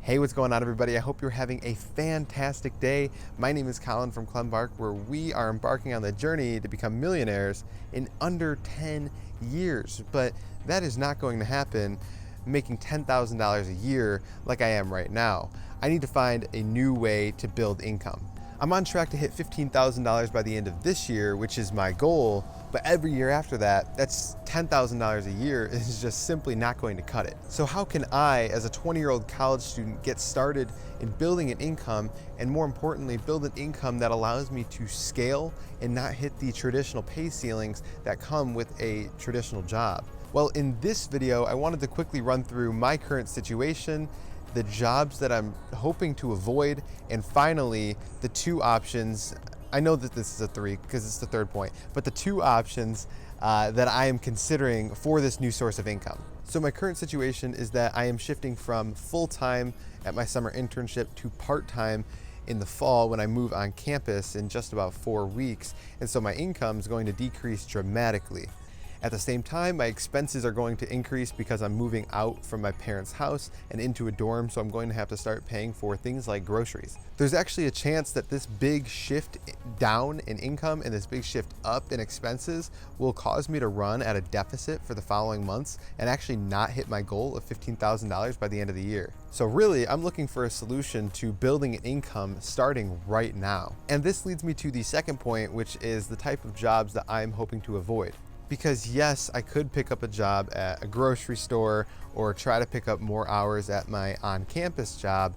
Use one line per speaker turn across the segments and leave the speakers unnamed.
Hey, what's going on, everybody? I hope you're having a fantastic day. My name is Colin from Clembark, where we are embarking on the journey to become millionaires in under 10 years. But that is not going to happen making $10,000 a year like I am right now. I need to find a new way to build income. I'm on track to hit $15,000 by the end of this year, which is my goal, but every year after that, that's $10,000 a year is just simply not going to cut it. So how can I, as a 20-year-old college student, get started in building an income, and more importantly, build an income that allows me to scale and not hit the traditional pay ceilings that come with a traditional job? Well, in this video, I wanted to quickly run through my current situation, the jobs that I'm hoping to avoid, and finally, the two options. I know that this is a three because it's the third point, but the two options that I am considering for this new source of income. So my current situation is that I am shifting from full-time at my summer internship to part-time in the fall when I move on campus in just about 4 weeks. And so my income is going to decrease dramatically. At the same time, my expenses are going to increase because I'm moving out from my parents' house and into a dorm, so I'm going to have to start paying for things like groceries. There's actually a chance that this big shift down in income and this big shift up in expenses will cause me to run at a deficit for the following months and actually not hit my goal of $15,000 by the end of the year. So really, I'm looking for a solution to building an income starting right now. And this leads me to the second point, which is the type of jobs that I'm hoping to avoid. Because yes, I could pick up a job at a grocery store or try to pick up more hours at my on-campus job,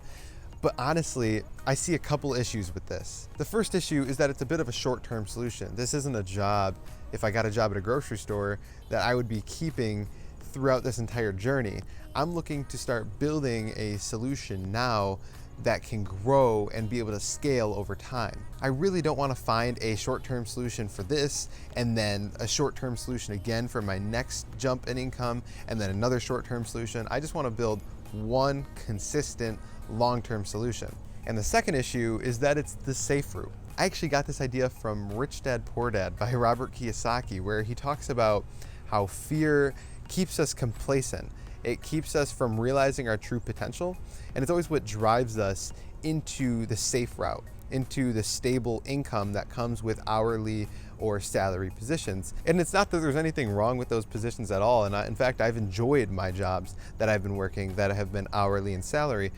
but honestly, I see a couple issues with this. The first issue is that it's a bit of a short-term solution. This isn't a job, if I got a job at a grocery store, that I would be keeping throughout this entire journey. I'm looking to start building a solution now that can grow and be able to scale over time. I really don't want to find a short-term solution for this and then a short-term solution again for my next jump in income and then another short-term solution. I just want to build one consistent long-term solution. And the second issue is that it's the safe route. I actually got this idea from Rich Dad Poor Dad by Robert Kiyosaki, where he talks about how fear keeps us complacent. It keeps us from realizing our true potential, and it's always what drives us into the safe route, into the stable income that comes with hourly or salary positions. And it's not that there's anything wrong with those positions at all, and in fact, I've enjoyed my jobs that I've been working that have been hourly and salary.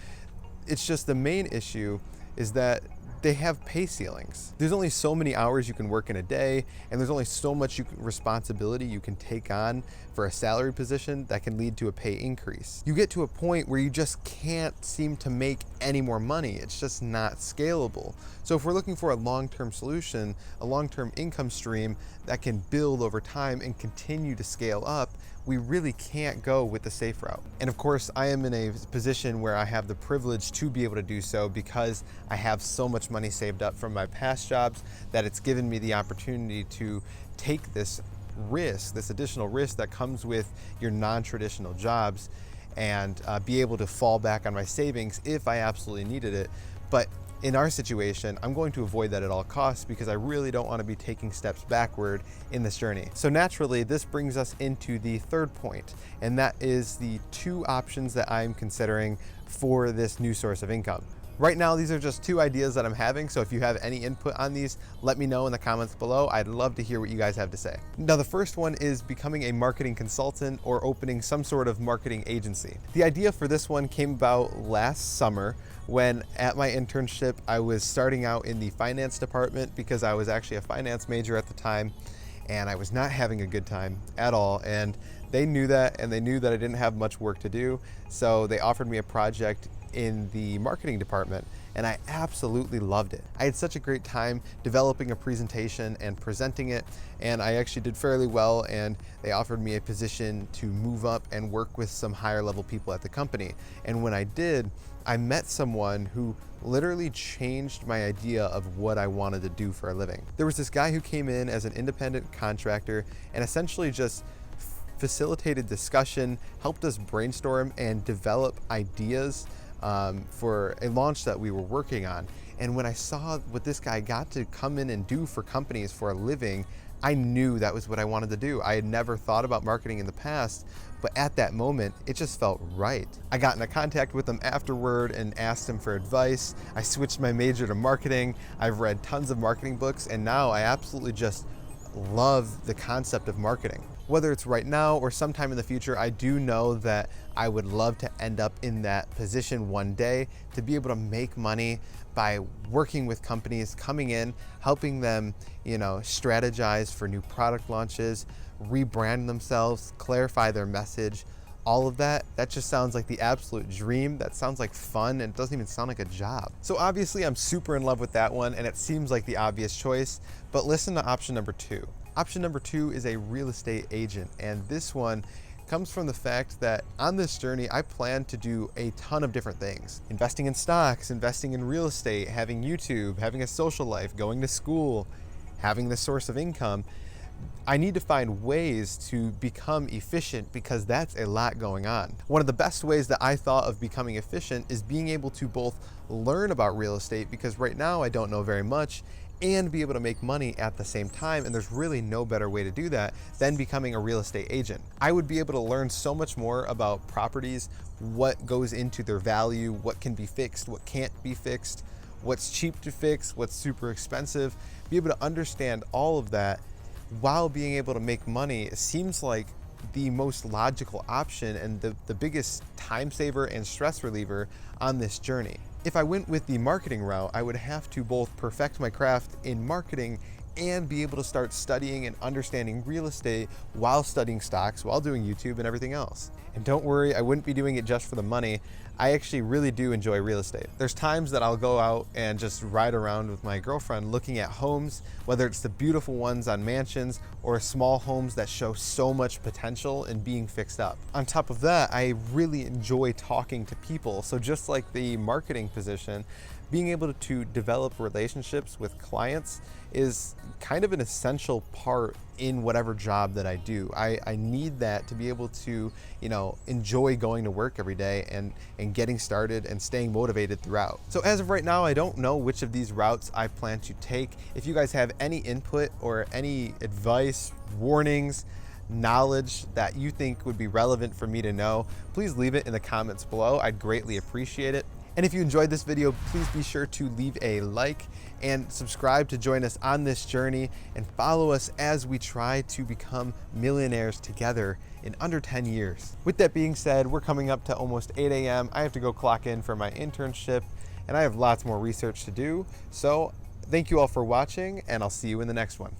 It's just the main issue is that they have pay ceilings. There's only so many hours you can work in a day, and there's only so much responsibility you can take on for a salary position that can lead to a pay increase. You get to a point where you just can't seem to make any more money. It's just not scalable. So if we're looking for a long-term solution, a long-term income stream that can build over time and continue to scale up, we really can't go with the safe route. And of course, I am in a position where I have the privilege to be able to do so because I have so much money saved up from my past jobs that it's given me the opportunity to take this risk, this additional risk that comes with your non-traditional jobs, and be able to fall back on my savings if I absolutely needed it. But in our situation, I'm going to avoid that at all costs because I really don't want to be taking steps backward in this journey. So naturally, this brings us into the third point, and that is the two options that I'm considering for this new source of income. Right now, these are just two ideas that I'm having, so if you have any input on these, let me know in the comments below. I'd love to hear what you guys have to say. Now, the first one is becoming a marketing consultant or opening some sort of marketing agency. The idea for this one came about last summer when at my internship, I was starting out in the finance department because I was actually a finance major at the time, and I was not having a good time at all. And they knew that, and they knew that I didn't have much work to do. So they offered me a project in the marketing department, and I absolutely loved it. I had such a great time developing a presentation and presenting it, and I actually did fairly well, and they offered me a position to move up and work with some higher level people at the company. And when I did, I met someone who literally changed my idea of what I wanted to do for a living. There was this guy who came in as an independent contractor and essentially just facilitated discussion, helped us brainstorm and develop ideas for a launch that we were working on. And when I saw what this guy got to come in and do for companies for a living, I knew that was what I wanted to do. I had never thought about marketing in the past, but at that moment, it just felt right. I got into contact with him afterward and asked him for advice. I switched my major to marketing. I've read tons of marketing books, and now I absolutely just love the concept of marketing. Whether it's right now or sometime in the future, I do know that I would love to end up in that position one day, to be able to make money by working with companies, coming in, helping them, strategize for new product launches, rebrand themselves, clarify their message. All of that just sounds like the absolute dream. That sounds like fun, and it doesn't even sound like a job. So obviously I'm super in love with that one, and it seems like the obvious choice, but listen to option number 2. Option number 2 is a real estate agent, and this one comes from the fact that on this journey, I plan to do a ton of different things. Investing in stocks, investing in real estate, having YouTube, having a social life, going to school, having the source of income. I need to find ways to become efficient because that's a lot going on. One of the best ways that I thought of becoming efficient is being able to both learn about real estate, because right now I don't know very much, and be able to make money at the same time. And there's really no better way to do that than becoming a real estate agent. I would be able to learn so much more about properties, what goes into their value, what can be fixed, what can't be fixed, what's cheap to fix, what's super expensive. Be able to understand all of that while being able to make money seems like the most logical option and the biggest time saver and stress reliever on this journey. If I went with the marketing route, I would have to both perfect my craft in marketing and be able to start studying and understanding real estate while studying stocks, while doing YouTube and everything else. And don't worry, I wouldn't be doing it just for the money. I actually really do enjoy real estate. There's times that I'll go out and just ride around with my girlfriend looking at homes, whether it's the beautiful ones on mansions or small homes that show so much potential in being fixed up. On top of that, I really enjoy talking to people. So just like the marketing position, being able to develop relationships with clients is kind of an essential part in whatever job that I do. I need that to be able to, enjoy going to work every day and getting started and staying motivated throughout. So as of right now, I don't know which of these routes I plan to take. If you guys have any input or any advice, warnings, knowledge that you think would be relevant for me to know, please leave it in the comments below. I'd greatly appreciate it. And if you enjoyed this video, please be sure to leave a like and subscribe to join us on this journey, and follow us as we try to become millionaires together in under 10 years. With that being said, we're coming up to almost 8 a.m. I have to go clock in for my internship, and I have lots more research to do. So thank you all for watching, and I'll see you in the next one.